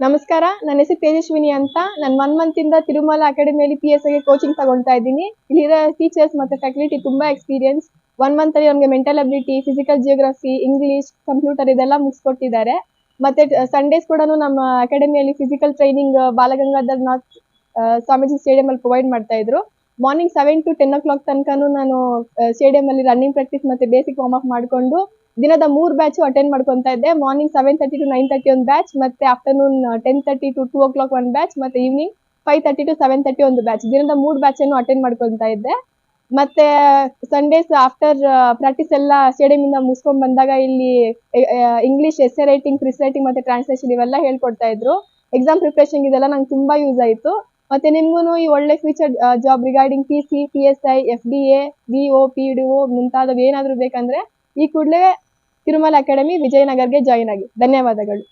ನಮಸ್ಕಾರ, ನನ್ನ ಹೆಸರು ತೇಜಸ್ವಿನಿ ಅಂತ. ನಾನು 1 ಮಂತ್ ಇಂದ ತಿರುಮಲ ಅಕಾಡೆಮಿಯಲ್ಲಿ PSIಗೆ ಕೋಚಿಂಗ್ ತಗೊಳ್ತಾ ಇದ್ದೀನಿ. ಇಲ್ಲಿರೋ ಟೀಚರ್ಸ್ ಮತ್ತೆ ಫ್ಯಾಕಲ್ಟಿ ತುಂಬಾ ಎಕ್ಸ್ಪೀರಿಯನ್ಸ್. 1 ಮಂತ್ ಅಲ್ಲಿ ನಮಗೆ mental ability, physical geography, English, computer ಇದೆಲ್ಲ ಮುಗಿಸ್ಕೊಟ್ಟಿದ್ದಾರೆ. ಮತ್ತೆ ಸಂಡೇಸ್ ಕೂಡ ನಮ್ಮ ಅಕಾಡೆಮಿಯಲ್ಲಿ physical training Balgangadhar Nath Swamiji stadium ಅಲ್ಲಿ ಪ್ರೊವೈಡ್ ಮಾಡ್ತಾ ಇದ್ರು. ಮಾರ್ನಿಂಗ್ 7 to 10 o'clock ತನಕನೂ ನಾನು ಸ್ಟೇಡಿಯಂ ಅಲ್ಲಿ ರನ್ನಿಂಗ್ ಪ್ರಾಕ್ಟೀಸ್ ಮತ್ತೆ ಬೇಸಿಕ್ ವಾರ್ಮ್ ಅಪ್ ಮಾಡಿಕೊಂಡು ದಿನದ 3 ಬ್ಯಾಚ್ ಅಟೆಂಡ್ ಮಾಡ್ಕೊಂತಾ ಇದ್ದೆ. ಮಾರ್ನಿಂಗ್ 7:30 to 9:30 ಒಂದು ಬ್ಯಾಚ್, ಮತ್ತೆ ಆಫ್ಟರ್ನೂನ್ 10:30 to 2 o'clock ಒಂದು ಬ್ಯಾಚ್, ಮತ್ತೆ ಈವ್ನಿಂಗ್ 5:30 to 7:30 ಒಂದು ಬ್ಯಾಚ್. ದಿನದ 3 ಬ್ಯಾಚ್ ಅನ್ನು ಅಟೆಂಡ್ ಮಾಡ್ಕೊಂತಾ ಇದ್ದೆ. ಮತ್ತೆ ಸಂಡೇಸ್ ಆಫ್ಟರ್ ಪ್ರಾಕ್ಟೀಸ್ ಎಲ್ಲ ಸ್ಟೇಡಿಯಂ ಇಂದ ಮುಗಿಸ್ಕೊಂಡ್ ಬಂದಾಗ ಇಲ್ಲಿ English essay writing, quiz writing ಮತ್ತೆ ಟ್ರಾನ್ಸ್ಲೇಷನ್ ಇವೆಲ್ಲ ಹೇಳ್ಕೊಡ್ತಾ ಇದ್ರು. ಎಕ್ಸಾಮ್ ಪ್ರಿಪರೇಷನ್ ಇದೆಲ್ಲ ನಂಗೆ ತುಂಬಾ ಯೂಸ್ ಆಯ್ತು. ಮತ್ತೆ ನಿಮ್ಗೂ ಈ ಒಳ್ಳೆ future job regarding PC, PSI, FDA, VO, PDO ಮುಂತಾದವು ಏನಾದರೂ ಬೇಕಂದ್ರೆ ಈ ಕೂಡಲೇ ತಿರುಮಲ ಅಕಾಡೆಮಿ ವಿಜಯನಗರ್ಗೆ ಜಾಯಿನ್ ಆಗಿ. ಧನ್ಯವಾದಗಳು.